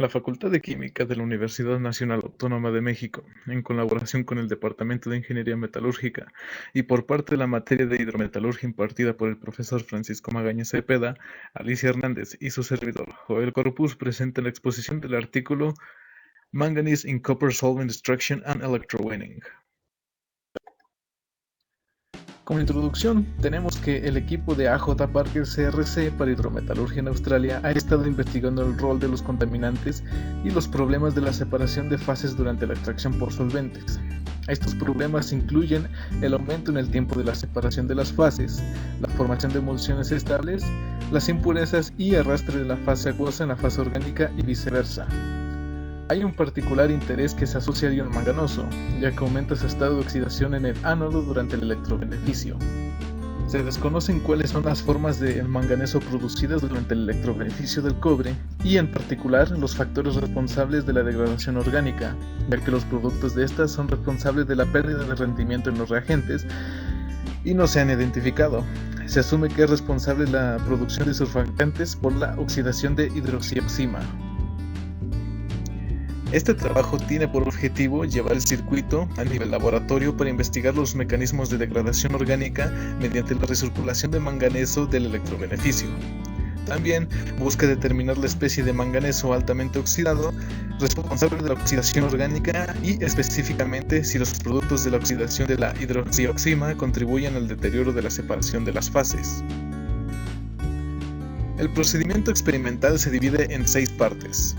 La Facultad de Química de la Universidad Nacional Autónoma de México, en colaboración con el Departamento de Ingeniería Metalúrgica y por parte de la materia de hidrometalurgia impartida por el profesor Francisco Magaña Cepeda, Alicia Hernández y su servidor, Joel Corpus, presenta la exposición del artículo Manganese in Copper Solvent Extraction and Electrowinning. Como introducción, tenemos que el equipo de AJ Parker CRC para hidrometalurgia en Australia ha estado investigando el rol de los contaminantes y los problemas de la separación de fases durante la extracción por solventes. Estos problemas incluyen el aumento en el tiempo de la separación de las fases, la formación de emulsiones estables, las impurezas y arrastre de la fase acuosa en la fase orgánica y viceversa. Hay un particular interés que se asocia al ion manganoso, ya que aumenta su estado de oxidación en el ánodo durante el electrobeneficio. Se desconocen cuáles son las formas de manganeso producidas durante el electrobeneficio del cobre y, en particular, los factores responsables de la degradación orgánica, ya que los productos de estas son responsables de la pérdida de rendimiento en los reagentes y no se han identificado. Se asume que es responsable la producción de surfactantes por la oxidación de hidroxioxima. Este trabajo tiene por objetivo llevar el circuito a nivel laboratorio para investigar los mecanismos de degradación orgánica mediante la recirculación de manganeso del electrobeneficio. También busca determinar la especie de manganeso altamente oxidado responsable de la oxidación orgánica y específicamente si los productos de la oxidación de la hidroxioxima contribuyen al deterioro de la separación de las fases. El procedimiento experimental se divide en 6 partes.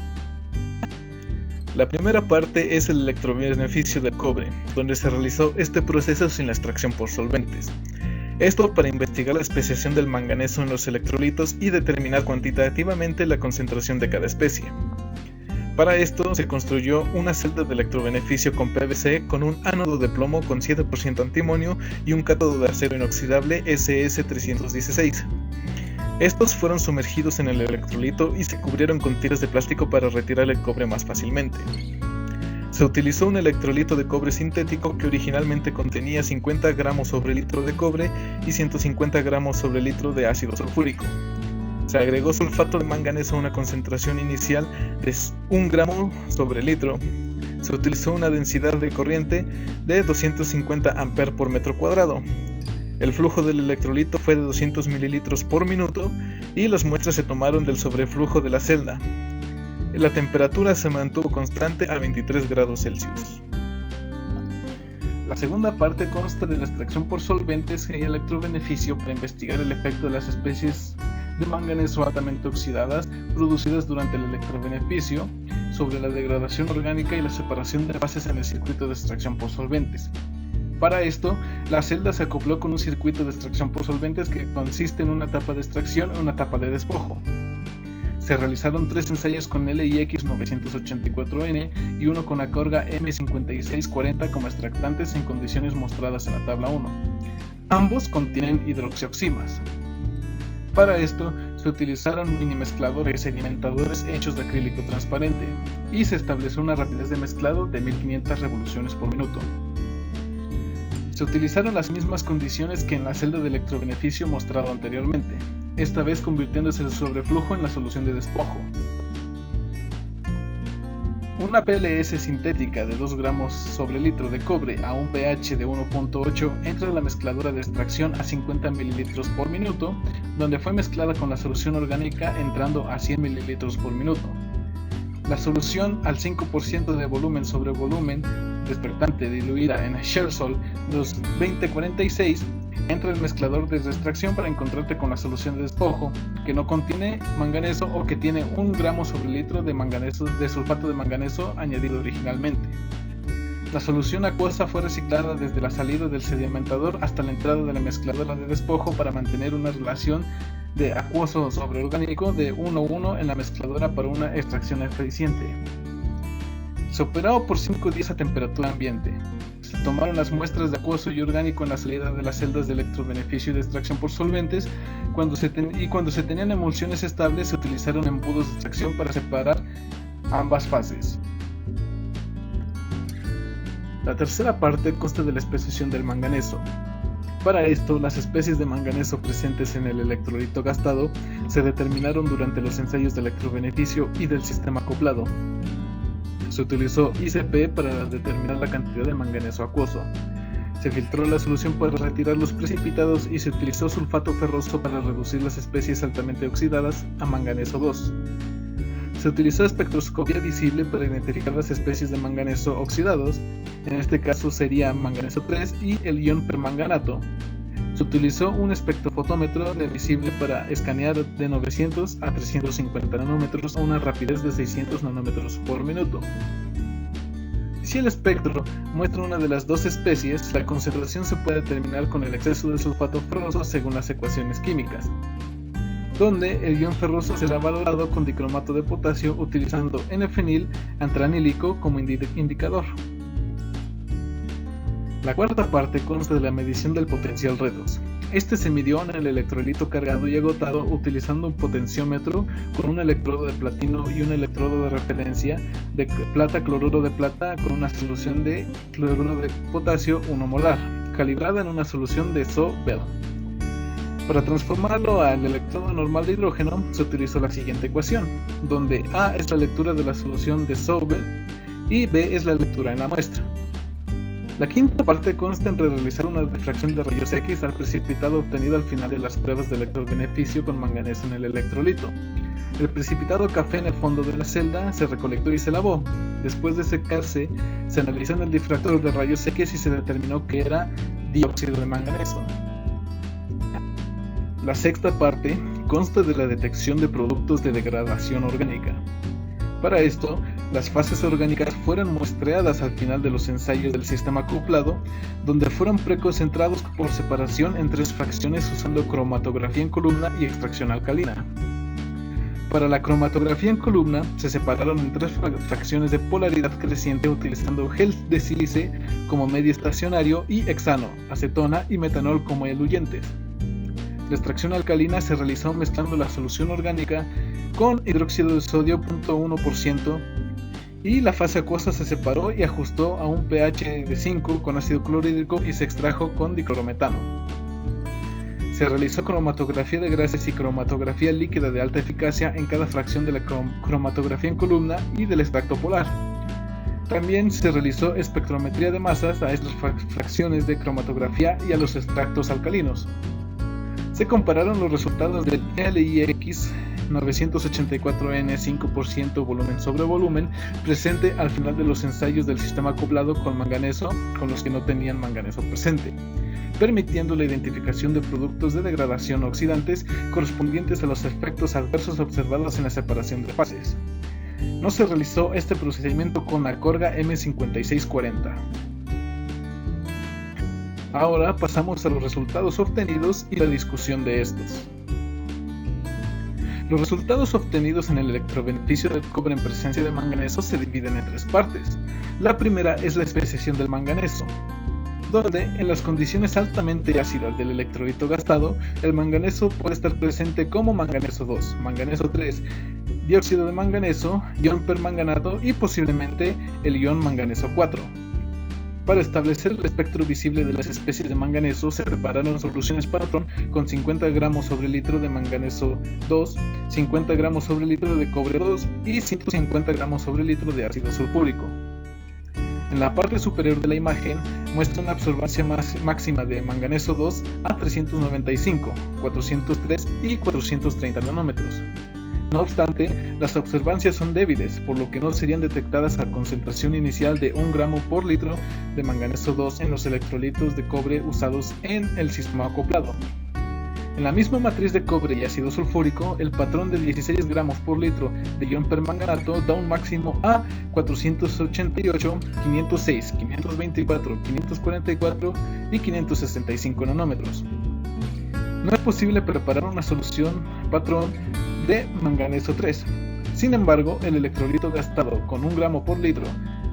La primera parte es el electrobeneficio del cobre, donde se realizó este proceso sin la extracción por solventes. Esto para investigar la especiación del manganeso en los electrolitos y determinar cuantitativamente la concentración de cada especie. Para esto se construyó una celda de electrobeneficio con PVC con un ánodo de plomo con 7% antimonio y un cátodo de acero inoxidable SS316. Estos fueron sumergidos en el electrolito y se cubrieron con tiras de plástico para retirar el cobre más fácilmente. Se utilizó un electrolito de cobre sintético que originalmente contenía 50 gramos sobre litro de cobre y 150 gramos sobre litro de ácido sulfúrico. Se agregó sulfato de manganeso a una concentración inicial de 1 gramo sobre litro. Se utilizó una densidad de corriente de 250 amperes por metro cuadrado. El flujo del electrolito fue de 200 mililitros por minuto y las muestras se tomaron del sobreflujo de la celda. La temperatura se mantuvo constante a 23 grados Celsius. La segunda parte consta de la extracción por solventes y electrobeneficio para investigar el efecto de las especies de manganeso altamente oxidadas producidas durante el electrobeneficio sobre la degradación orgánica y la separación de fases en el circuito de extracción por solventes. Para esto, la celda se acopló con un circuito de extracción por solventes que consiste en una etapa de extracción y una etapa de despojo. Se realizaron 3 ensayos con LIX 984N y uno con Acorga M5640 como extractantes en condiciones mostradas en la tabla 1. Ambos contienen hidroxioximas. Para esto, se utilizaron minimezcladores sedimentadores hechos de acrílico transparente y se estableció una rapidez de mezclado de 1500 revoluciones por minuto. Se utilizaron las mismas condiciones que en la celda de electrobeneficio mostrado anteriormente, esta vez convirtiéndose el sobreflujo en la solución de despojo. Una PLS sintética de 2 gramos sobre litro de cobre a un pH de 1.8 entra a la mezcladora de extracción a 50 ml por minuto, donde fue mezclada con la solución orgánica entrando a 100 ml por minuto. La solución al 5% de volumen sobre volumen despertante diluida en Shersol 2046 entra al mezclador de extracción para encontrarte con la solución de despojo que no contiene manganeso o que tiene 1 gramo sobre litro de manganeso de sulfato de manganeso añadido originalmente. La solución acuosa fue reciclada desde la salida del sedimentador hasta la entrada de la mezcladora de despojo para mantener una relación de acuoso sobre orgánico de 1:1 en la mezcladora para una extracción eficiente. Se operó por 5 días a temperatura ambiente. Se tomaron las muestras de acuoso y orgánico en la salida de las celdas de electrobeneficio y de extracción por solventes. Cuando se tenían emulsiones estables, se utilizaron embudos de extracción para separar ambas fases. La tercera parte consta de la especiación del manganeso. Para esto, las especies de manganeso presentes en el electrolito gastado se determinaron durante los ensayos de electrobeneficio y del sistema acoplado. Se utilizó ICP para determinar la cantidad de manganeso acuoso. Se filtró la solución para retirar los precipitados y se utilizó sulfato ferroso para reducir las especies altamente oxidadas a manganeso 2. Se utilizó espectroscopia visible para identificar las especies de manganeso oxidados, en este caso sería manganeso 3 y el ion permanganato. Se utilizó un espectrofotómetro de visible para escanear de 900 a 350 nanómetros a una rapidez de 600 nanómetros por minuto. Si el espectro muestra una de las dos especies, la concentración se puede determinar con el exceso de sulfato ferroso según las ecuaciones químicas, donde el ion ferroso será valorado con dicromato de potasio utilizando N-fenil antranílico como indicador. La cuarta parte consta de la medición del potencial redox. Este se midió en el electrolito cargado y agotado utilizando un potenciómetro con un electrodo de platino y un electrodo de referencia de plata-cloruro de plata con una solución de cloruro de potasio 1 molar, calibrada en una solución de SO-Bell. Para transformarlo al electrodo normal de hidrógeno se utilizó la siguiente ecuación, donde A es la lectura de la solución de SO-Bell y B es la lectura en la muestra. La quinta parte consta en realizar una difracción de rayos X al precipitado obtenido al final de las pruebas de electrobeneficio con manganeso en el electrolito. El precipitado café en el fondo de la celda se recolectó y se lavó. Después de secarse, se analizó en el difractor de rayos X y se determinó que era dióxido de manganeso. La sexta parte consta de la detección de productos de degradación orgánica. Para esto, las fases orgánicas fueron muestreadas al final de los ensayos del sistema acoplado, donde fueron preconcentrados por separación en 3 fracciones usando cromatografía en columna y extracción alcalina. Para la cromatografía en columna, se separaron en 3 fracciones de polaridad creciente utilizando gel de sílice como medio estacionario y hexano, acetona y metanol como eluyentes. La extracción alcalina se realizó mezclando la solución orgánica con hidróxido de sodio 0.1% y la fase acuosa se separó y ajustó a un pH de 5 con ácido clorhídrico y se extrajo con diclorometano. Se realizó cromatografía de gases y cromatografía líquida de alta eficacia en cada fracción de la cromatografía en columna y del extracto polar. También se realizó espectrometría de masas a estas fracciones de cromatografía y a los extractos alcalinos. Se compararon los resultados del LIX 984N 5% volumen sobre volumen presente al final de los ensayos del sistema acoplado con manganeso con los que no tenían manganeso presente, permitiendo la identificación de productos de degradación oxidantes correspondientes a los efectos adversos observados en la separación de fases. No se realizó este procedimiento con la Corga M5640. Ahora pasamos a los resultados obtenidos y la discusión de estos. Los resultados obtenidos en el electrobeneficio del cobre en presencia de manganeso se dividen en 3 partes. La primera es la especiación del manganeso, donde en las condiciones altamente ácidas del electrolito gastado, el manganeso puede estar presente como manganeso 2, manganeso 3, dióxido de manganeso, ion permanganato y posiblemente el ion manganeso 4. Para establecer el espectro visible de las especies de manganeso se prepararon soluciones patrón con 50 gramos sobre litro de manganeso 2, 50 gramos sobre litro de cobre 2 y 150 gramos sobre litro de ácido sulfúrico. En la parte superior de la imagen muestra una absorbancia máxima de manganeso 2 a 395, 403 y 430 nanómetros. No obstante, las observancias son débiles, por lo que no serían detectadas a concentración inicial de 1 gramo por litro de manganeso 2 en los electrolitos de cobre usados en el sistema acoplado. En la misma matriz de cobre y ácido sulfúrico, el patrón de 16 gramos por litro de ion permanganato da un máximo a 488, 506, 524, 544 y 565 nanómetros. No es posible preparar una solución patrón de manganeso 3. Sin embargo, el electrolito gastado con 1 gramo por litro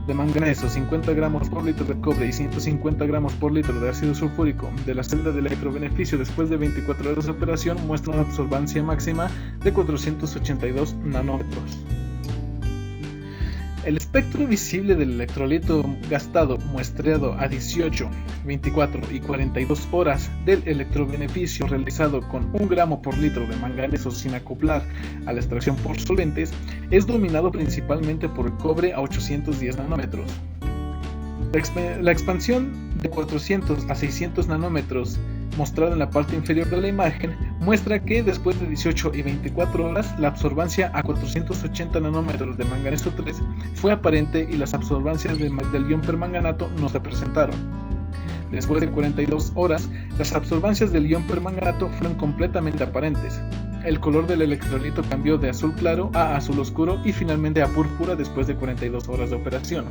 de manganeso, 50 gramos por litro de cobre y 150 gramos por litro de ácido sulfúrico de la celda de electrobeneficio después de 24 horas de operación muestra una absorbancia máxima de 482 nanómetros. El espectro visible del electrolito gastado muestreado a 18, 24 y 42 horas del electrobeneficio realizado con 1 gramo por litro de manganeso sin acoplar a la extracción por solventes es dominado principalmente por el cobre a 810 nanómetros. La expansión de 400 a 600 nanómetros mostrada en la parte inferior de la imagen muestra que después de 18 y 24 horas la absorbancia a 480 nanómetros de manganeso 3 fue aparente y las absorbancias del ion permanganato no se presentaron. Después de 42 horas, las absorbancias del ion permanganato fueron completamente aparentes. El color del electrolito cambió de azul claro a azul oscuro y finalmente a púrpura después de 42 horas de operación.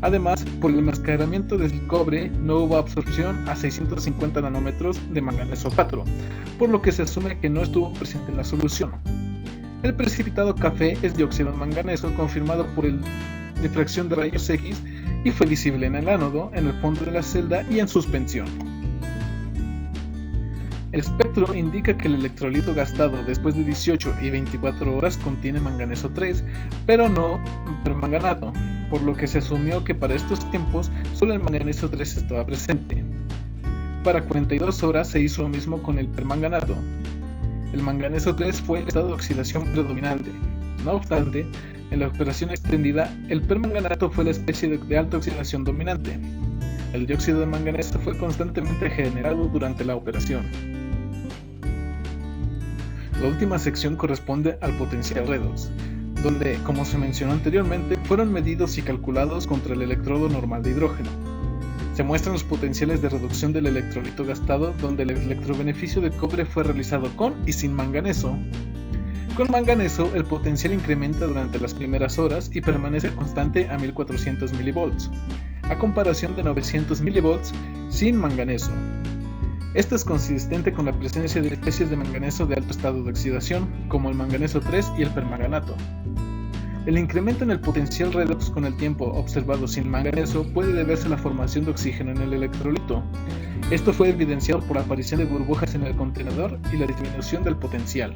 Además, por el enmascaramiento del cobre no hubo absorción a 650 nanómetros de manganeso 4, por lo que se asume que no estuvo presente en la solución. El precipitado café es dióxido de manganeso confirmado por la difracción de rayos X y fue visible en el ánodo, en el fondo de la celda y en suspensión. El espectro indica que el electrolito gastado después de 18 y 24 horas contiene manganeso 3, pero no permanganato, por lo que se asumió que para estos tiempos solo el manganeso 3 estaba presente. Para 42 horas se hizo lo mismo con el permanganato. El manganeso 3 fue el estado de oxidación predominante. No obstante, en la operación extendida, el permanganato fue la especie de alta oxidación dominante. El dióxido de manganeso fue constantemente generado durante la operación. La última sección corresponde al potencial redox, donde, como se mencionó anteriormente, fueron medidos y calculados contra el electrodo normal de hidrógeno. Se muestran los potenciales de reducción del electrolito gastado, donde el electrobeneficio de cobre fue realizado con y sin manganeso. Con manganeso, el potencial incrementa durante las primeras horas y permanece constante a 1400 mV, a comparación de 900 mV sin manganeso. Esto es consistente con la presencia de especies de manganeso de alto estado de oxidación, como el manganeso 3 y el permanganato. El incremento en el potencial redox con el tiempo observado sin manganeso puede deberse a la formación de oxígeno en el electrolito. Esto fue evidenciado por la aparición de burbujas en el contenedor y la disminución del potencial.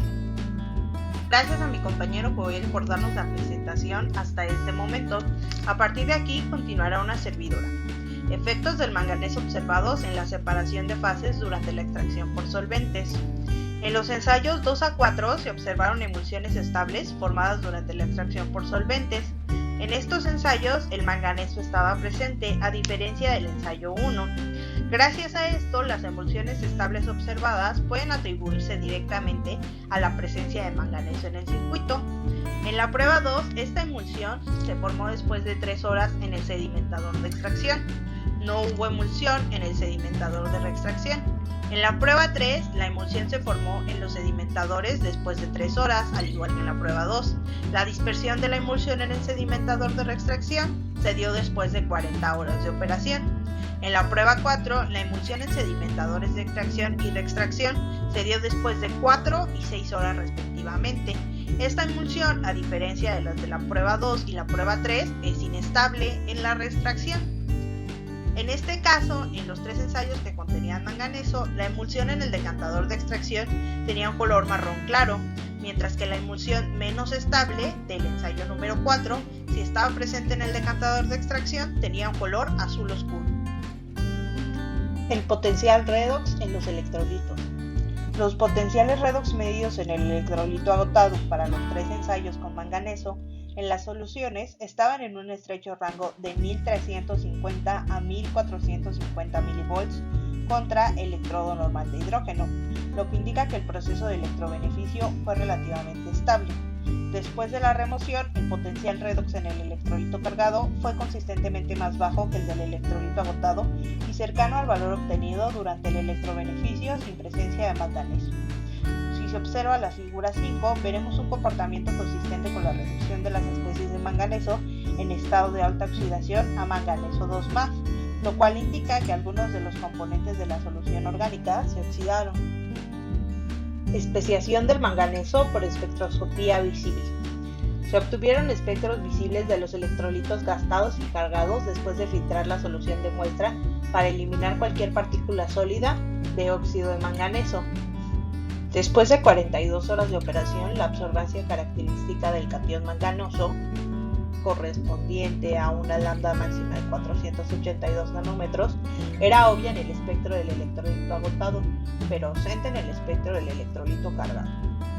Gracias a mi compañero Joel por darnos la presentación hasta este momento. A partir de aquí continuará una servidora. Efectos del manganeso observados en la separación de fases durante la extracción por solventes. En los ensayos 2 a 4 se observaron emulsiones estables formadas durante la extracción por solventes. En estos ensayos el manganeso estaba presente, a diferencia del ensayo 1. Gracias a esto, las emulsiones estables observadas pueden atribuirse directamente a la presencia de manganeso en el circuito. En la prueba 2, esta emulsión se formó después de 3 horas en el sedimentador de extracción. No hubo emulsión en el sedimentador de reextracción. En la prueba 3, la emulsión se formó en los sedimentadores después de 3 horas, al igual que en la prueba 2. La dispersión de la emulsión en el sedimentador de reextracción se dio después de 40 horas de operación. En la prueba 4, la emulsión en sedimentadores de extracción y reextracción se dio después de 4 y 6 horas respectivamente. Esta emulsión, a diferencia de las de la prueba 2 y la prueba 3, es inestable en la reextracción. En este caso, en los 3 ensayos que contenían manganeso, la emulsión en el decantador de extracción tenía un color marrón claro, mientras que la emulsión menos estable del ensayo número 4, si estaba presente en el decantador de extracción, tenía un color azul oscuro. El potencial redox en los electrolitos. Los potenciales redox medidos en el electrolito agotado para los 3 ensayos con manganeso en las soluciones estaban en un estrecho rango de 1350 a 1450 mV contra electrodo normal de hidrógeno, lo que indica que el proceso de electrobeneficio fue relativamente estable. Después de la remoción, el potencial redox en el electrolito cargado fue consistentemente más bajo que el del electrolito agotado y cercano al valor obtenido durante el electrobeneficio sin presencia de manganeso. Si se observa la figura 5, veremos un comportamiento consistente con la reducción de las especies de manganeso en estado de alta oxidación a manganeso 2+, lo cual indica que algunos de los componentes de la solución orgánica se oxidaron. Especiación del manganeso por espectroscopía visible. Se obtuvieron espectros visibles de los electrolitos gastados y cargados después de filtrar la solución de muestra para eliminar cualquier partícula sólida de óxido de manganeso. Después de 42 horas de operación, la absorbancia característica del catión manganoso correspondiente a una lambda máxima de 482 nanómetros, era obvia en el espectro del electrolito agotado, pero ausente en el espectro del electrolito cargado.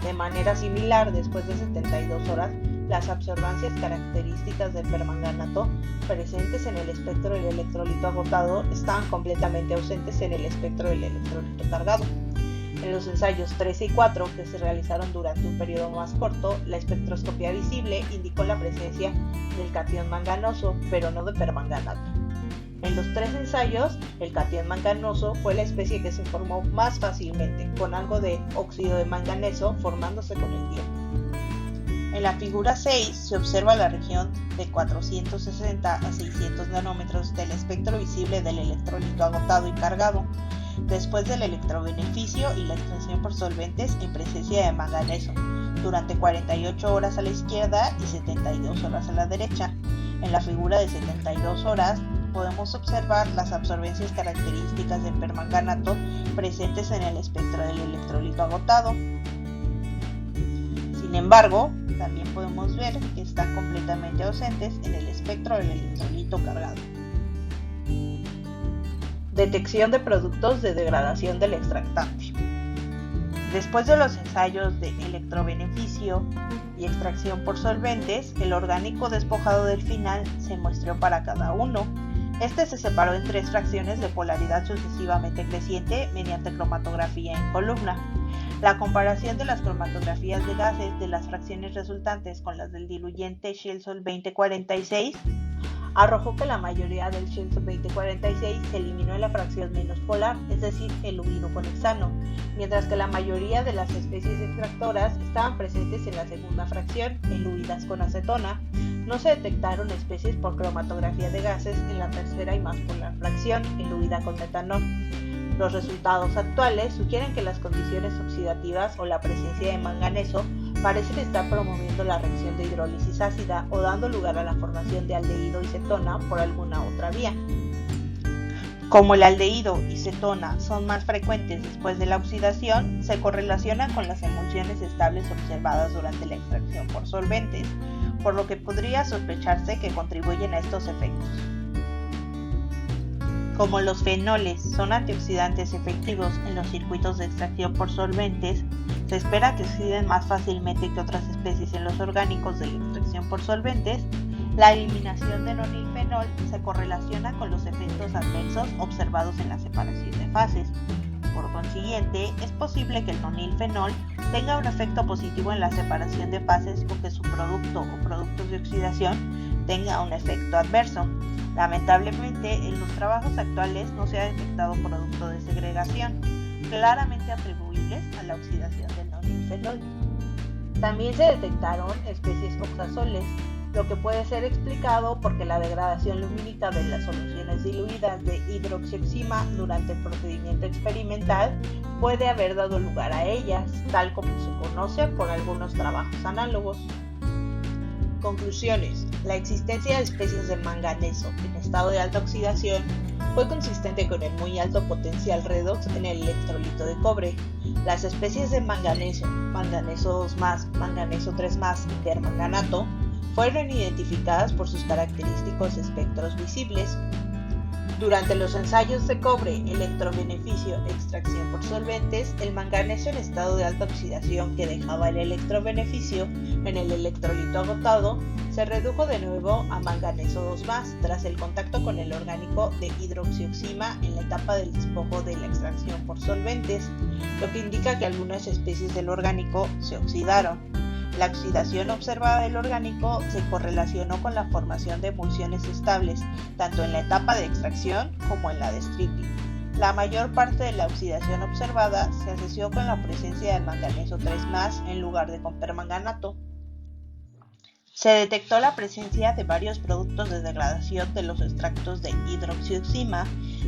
De manera similar, después de 72 horas, las absorbancias características del permanganato presentes en el espectro del electrolito agotado estaban completamente ausentes en el espectro del electrolito cargado. En los ensayos 13 y 4, que se realizaron durante un periodo más corto, la espectroscopia visible indicó la presencia del catión manganoso, pero no de permanganato. En los 3 ensayos, el catión manganoso fue la especie que se formó más fácilmente, con algo de óxido de manganeso formándose con el tiempo. En la figura 6 se observa la región de 460 a 600 nanómetros del espectro visible del electrolito agotado y cargado, después del electrobeneficio y la extracción por solventes en presencia de manganeso, durante 48 horas a la izquierda y 72 horas a la derecha. En la figura de 72 horas podemos observar las absorbencias características del permanganato presentes en el espectro del electrolito agotado. Sin embargo, también podemos ver que están completamente ausentes en el espectro del electrolito cargado. Detección de productos de degradación del extractante. Después de los ensayos de electrobeneficio y extracción por solventes, el orgánico despojado del final se muestreó para cada uno. Este se separó en 3 fracciones de polaridad sucesivamente creciente mediante cromatografía en columna. La comparación de las cromatografías de gases de las fracciones resultantes con las del diluyente Shilsol 2046 arrojó que la mayoría del Shilsol 2046 se eliminó en la fracción menos polar, es decir, el uriduro con hexano, mientras que la mayoría de las especies extractoras estaban presentes en la segunda fracción, eluidas con acetona. No se detectaron especies por cromatografía de gases en la tercera y más polar fracción, eluida con metanol. Los resultados actuales sugieren que las condiciones oxidativas o la presencia de manganeso parecen estar promoviendo la reacción de hidrólisis ácida o dando lugar a la formación de aldehído y cetona por alguna otra vía. Como el aldehído y cetona son más frecuentes después de la oxidación, se correlacionan con las emulsiones estables observadas durante la extracción por solventes, por lo que podría sospecharse que contribuyen a estos efectos. Como los fenoles son antioxidantes efectivos en los circuitos de extracción por solventes, se espera que oxiden más fácilmente que otras especies en los orgánicos de la extracción por solventes. La eliminación de nonilfenol se correlaciona con los efectos adversos observados en la separación de fases. Por consiguiente, es posible que el nonilfenol tenga un efecto positivo en la separación de fases o que su producto o productos de oxidación tenga un efecto adverso. Lamentablemente, en los trabajos actuales no se ha detectado producto de segregación, claramente atribuibles a la oxidación del nonilfenol. También se detectaron especies oxazoles, lo que puede ser explicado porque la degradación lumínica de las soluciones diluidas de hidroxioxima durante el procedimiento experimental puede haber dado lugar a ellas, tal como se conoce por algunos trabajos análogos. Conclusiones. La existencia de especies de manganeso en estado de alta oxidación fue consistente con el muy alto potencial redox en el electrolito de cobre. Las especies de manganeso, manganeso 2+, manganeso 3+, y permanganato fueron identificadas por sus característicos espectros visibles. Durante los ensayos de cobre, electrobeneficio, extracción por solventes, el manganeso en estado de alta oxidación que dejaba el electrobeneficio en el electrolito agotado se redujo de nuevo a manganeso 2+, tras el contacto con el orgánico de hidroxioxima en la etapa del despojo de la extracción por solventes, lo que indica que algunas especies del orgánico se oxidaron. La oxidación observada del orgánico se correlacionó con la formación de emulsiones estables, tanto en la etapa de extracción como en la de stripping. La mayor parte de la oxidación observada se asoció con la presencia de manganeso 3+, en lugar de con permanganato. Se detectó la presencia de varios productos de degradación de los extractos de hidroxioxima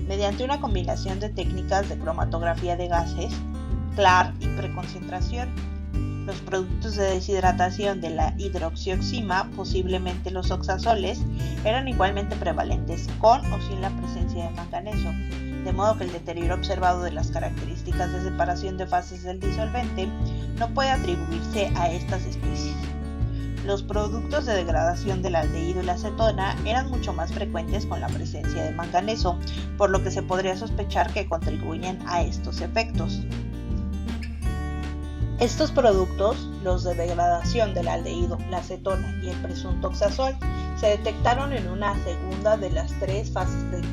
mediante una combinación de técnicas de cromatografía de gases, CLAR y preconcentración. Los productos de deshidratación de la hidroxioxima, posiblemente los oxazoles, eran igualmente prevalentes con o sin la presencia de manganeso, de modo que el deterioro observado de las características de separación de fases del disolvente no puede atribuirse a estas especies. los productos de degradación del aldehído y la acetona eran mucho más frecuentes con la presencia de manganeso, por lo que se podría sospechar que contribuyen a estos efectos. Estos productos, los de degradación del aldehído, la acetona y el presunto oxazol, se detectaron en una segunda de las 3 fases de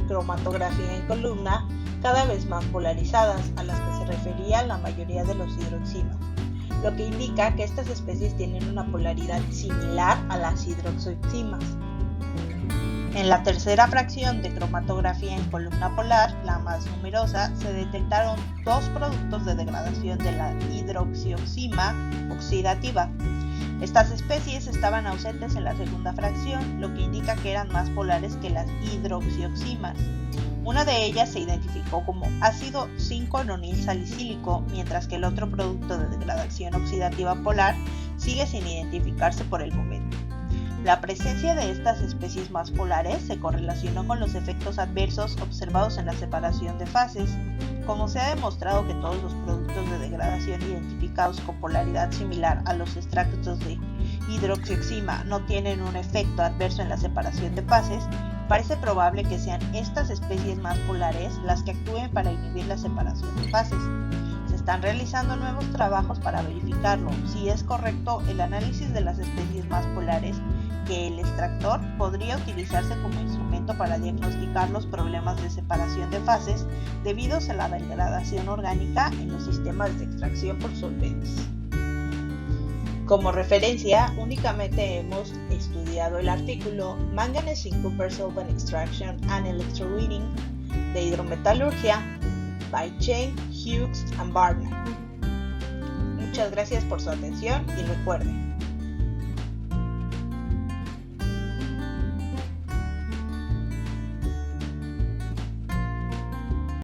cromatografía en columna, cada vez más polarizadas, a las que se refería la mayoría de los hidroximas, lo que indica que estas especies tienen una polaridad similar a las hidroxoximas. En la tercera fracción de cromatografía en columna polar, la más numerosa, se detectaron 2 productos de degradación de la hidroxioxima oxidativa. Estas especies estaban ausentes en la segunda fracción, lo que indica que eran más polares que las hidroxioximas. Una de ellas se identificó como ácido 5-nonil salicílico, mientras que el otro producto de degradación oxidativa polar sigue sin identificarse por el momento. La presencia de estas especies más polares se correlacionó con los efectos adversos observados en la separación de fases. Como se ha demostrado que todos los productos de degradación identificados con polaridad similar a los extractos de hidroxioxima no tienen un efecto adverso en la separación de fases, parece probable que sean estas especies más polares las que actúen para inhibir la separación de fases. Se están realizando nuevos trabajos para verificarlo. Si es correcto el análisis de las especies más polares, que el extractor podría utilizarse como instrumento para diagnosticar los problemas de separación de fases debidos a la degradación orgánica en los sistemas de extracción por solventes. Como referencia, únicamente hemos estudiado el artículo Manganese in Copper Solvent Extraction and Electrolyting de Hidrometalurgia by Chen, Hughes and Barnard. Muchas gracias por su atención y recuerden,